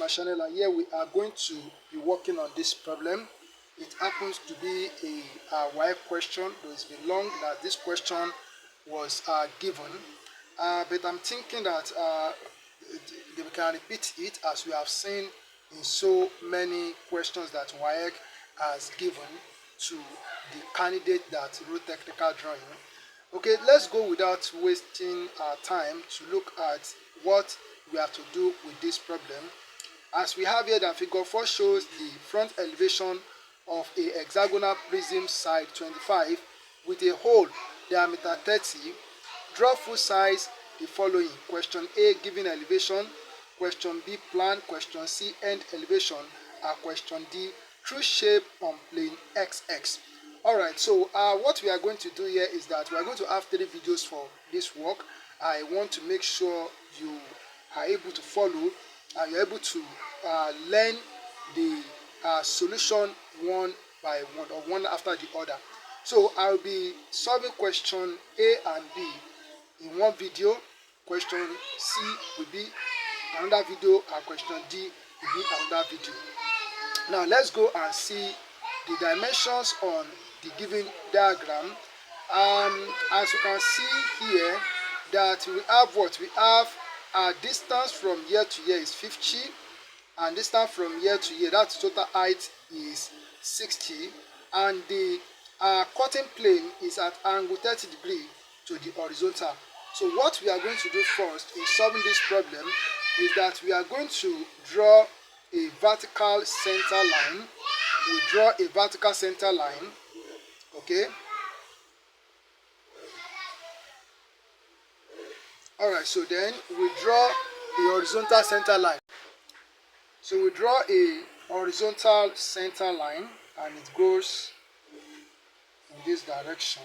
my channel, and here we are going to be working on this problem. It happens to be a WAEC question, though it's been long that this question was given, but I'm thinking that we can repeat it, as we have seen in so many questions that WAEC has given to the candidate that wrote technical drawing. Okay, let's go without wasting our time to look at what we have to do with this problem. As we have here, that figure 4 shows the front elevation of a hexagonal prism side 25 with a hole diameter 30. Draw full size the following. Question A, given elevation. Question B, plan. Question C, end elevation. And question D, true shape on plane XX. Alright, so what we are going to do here is that we are going to have 3 videos for this work. I want to make sure you are able to follow and you're able to learn the solution one by one, or one after the other. So I'll be solving question A and B in one video. Question C will be another video, and question D will be another video. Now let's go and see the dimensions on the given diagram. As you can see here, that we have what? We have our distance from here to here is 50, and distance from here to here, that total height is 60, and the cutting plane is at angle 30 degrees to the horizontal. So what we are going to do first in solving this problem is that we are going to draw a vertical center line. We draw a vertical center line, okay? Alright, so then we draw a horizontal center line. So we draw a horizontal center line, and it goes in this direction.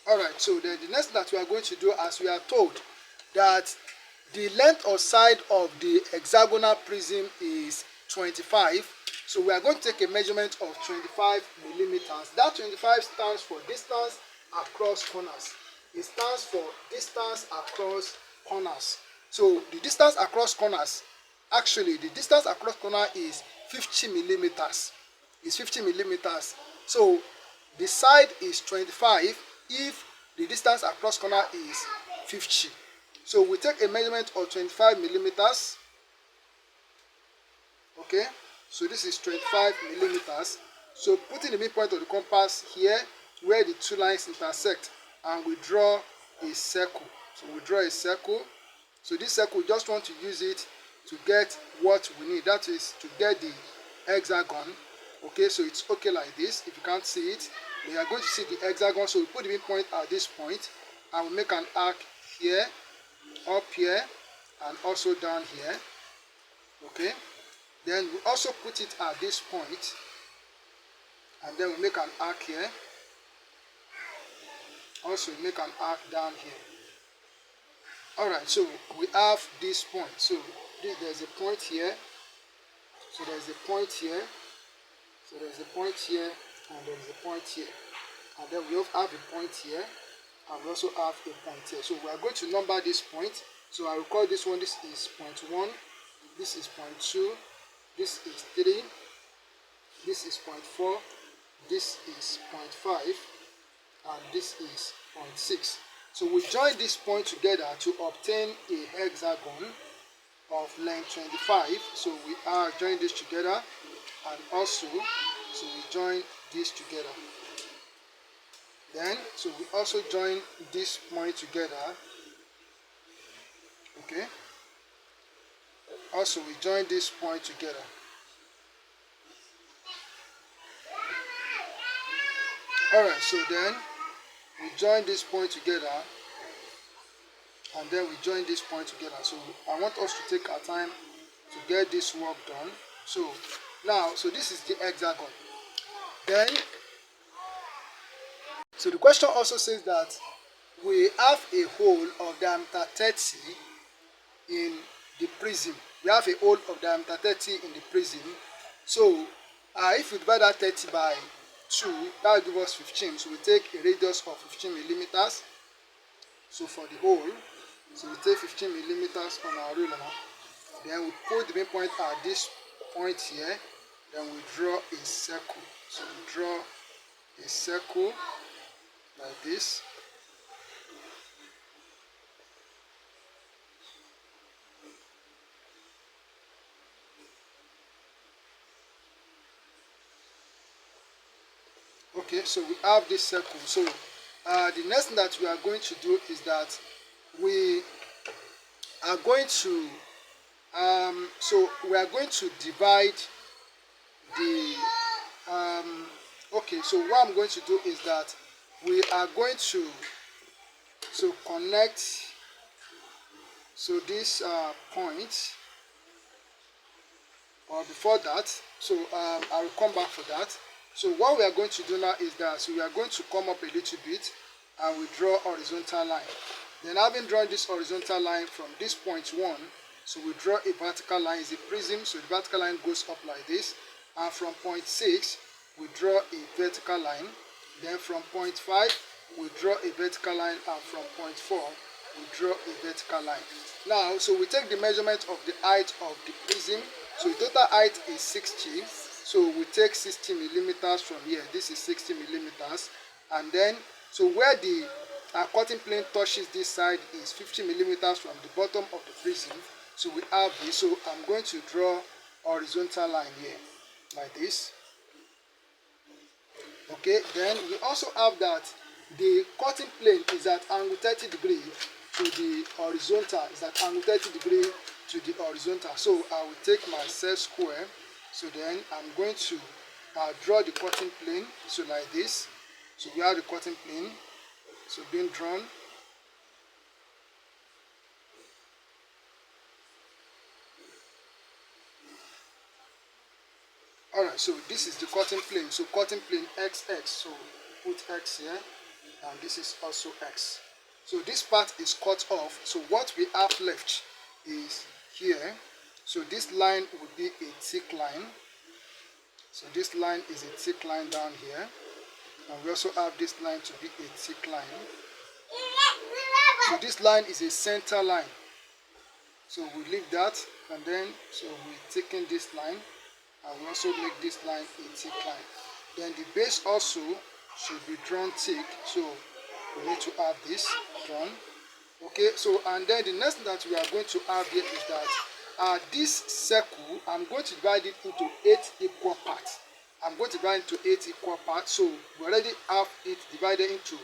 Alright, so then the next thing that we are going to do, as we are told that the length or side of the hexagonal prism is 25, so we are going to take a measurement of 25 millimeters. That 25 stands for distance across corners. It stands for distance across corners. So the distance across corners, actually the distance across corner is 50 millimeters. It's 50 millimeters. So the side is 25 if the distance across corner is 50. So we take a measurement of 25 millimeters. Okay, so this is 25 millimeters. So putting the midpoint of the compass here where the two lines intersect, and we draw a circle. So we draw a circle. So this circle, we just want to use it to get what we need. That is to get the hexagon. Okay, so it's okay like this. If you can't see it, we are going to see the hexagon. So we put the midpoint at this point, and we make an arc here, up here, and also down here. Okay, then we also put it at this point, and then we make an arc here. Also make an arc down here. Alright, so we have this point. So there's a point here. So there's a point here. So there's a point here, and there's a point here. And then we also have a point here, and we also have a point here. So we are going to number this point. So I will call this one, this is point 1, this is point 2, this is 3, this is point 4, this is point 5, and this is point 6. So we join this point together to obtain a hexagon of length 25. So we are joining this together, and also so we join this together. Then so we also join this point together. Okay. Also we join this point together. Alright, so then we join this point together, and then we join this point together. So I want us to take our time to get this work done. So now, so this is the hexagon. Then, so the question also says that we have a hole of diameter 30 in the prism. We have a hole of diameter 30 in the prism. So if we divide that 30 by 2, that will give us 15. So we take a radius of 15 millimeters. So for the hole, so we take 15 millimeters on our ruler, Then we put the main point at this point here. Then we draw a circle. So we draw a circle like this. Okay, so we have this circle. So the next thing that we are going to do is that we are going to divide the okay, so what I'm going to do is that we are going to connect this point, or before that, so I will come back for that. So what we are going to do now is that we are going to come up a little bit and we draw horizontal line. Then having drawn this horizontal line from this point 1, so we draw a vertical line. It's a prism, so the vertical line goes up like this. And from point 6, we draw a vertical line. Then from point 5, we draw a vertical line, and from point 4, we draw a vertical line. Now, so we take the measurement of the height of the prism. So the total height is 60. So we take 60 millimeters from here. This is 60 millimeters. And then, so where the cutting plane touches this side is 50 millimeters from the bottom of the prism. So we have this. So I'm going to draw a horizontal line here, like this. Okay, then we also have that the cutting plane is at angle 30 degree to the horizontal. Is at angle 30 degree to the horizontal. So I will take my set square. So then I'm going to draw the cutting plane. So like this. So we have the cutting plane. So being drawn. Alright, so this is the cutting plane. So cutting plane XX. So put X here. And this is also X. So this part is cut off. So what we have left is here. So this line would be a thick line. So this line is a thick line down here. And we also have this line to be a thick line. So this line is a center line. So we leave that, and then so we're taking this line, and we also make this line a thick line. Then the base also should be drawn thick. So we need to have this drawn. Okay, so and then the next thing that we are going to have here is that this circle, I'm going to divide it into 8 equal parts. I'm going to divide it into 8 equal parts. So we already have it divided into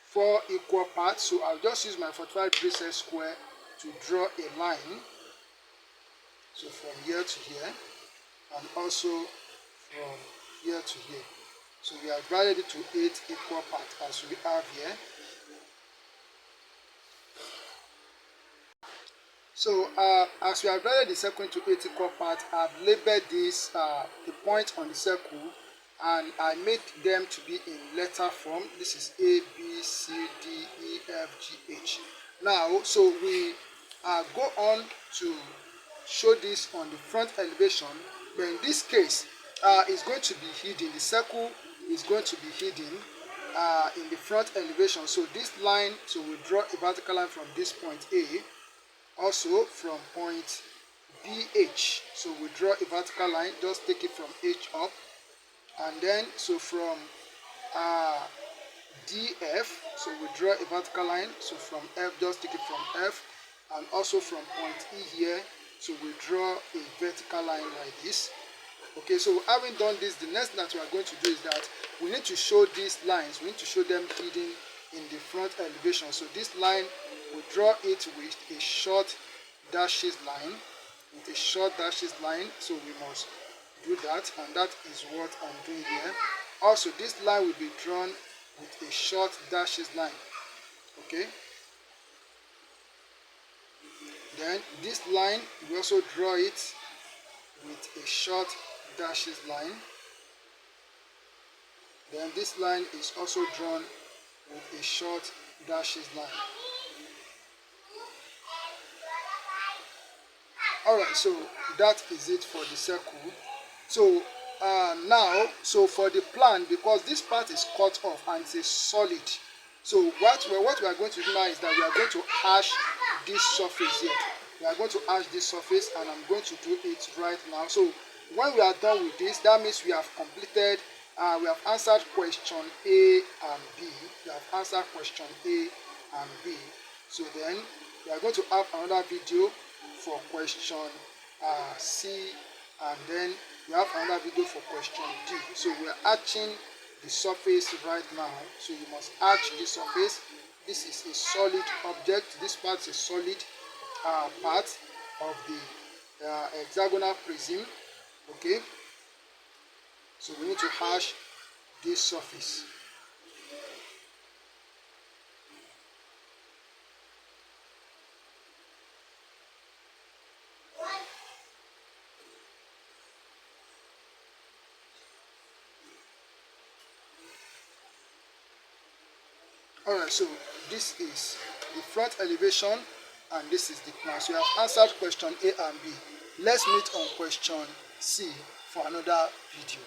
4 equal parts. So I'll just use my 45 degree set square to draw a line. So from here to here, and also from here to here. So we have divided it to 8 equal parts as we have here. So as we have divided the circle into 8 equal parts, I've labeled this the point on the circle, and I made them to be in letter form. This is A, B, C, D, E, F, G, H. Now, so we go on to show this on the front elevation, but in this case, it's going to be hidden. The circle is going to be hidden in the front elevation. So this line, so we draw a vertical line from this point A. Also from point BH, so we draw a vertical line, just take it from H up, and then so from DF, so we draw a vertical line, so from F, just take it from F, and also from point E here, so we draw a vertical line like this. Okay, so having done this, the next thing that we are going to do is that we need to show these lines, we need to show them hidden in the front elevation. So this line, we draw it with a short dashes line, so we must do that, and that is what I'm doing here. Also, this line will be drawn with a short dashes line. Okay, then this line, we also draw it with a short dashes line. Then this line is also drawn with a short dashes line. Alright, so that is it for the circle. So now, so for the plan, because this part is cut off and it's a solid, so what we are going to do now is that we are going to hash this surface here. we are going to hash this surface, and I'm going to do it right now. So when we are done with this, that means we have completed, we have answered question A and B. We have answered question A and B. So then we are going to have another video for question C, and then we have another video for question D. So we are arching the surface right now. So you must arch this surface. This is a solid object. This part is a solid part of the hexagonal prism. Okay, so we need to hash this surface. Alright, so this is the front elevation and this is the plan. So we have answered question A and B. Let's meet on question C for another video.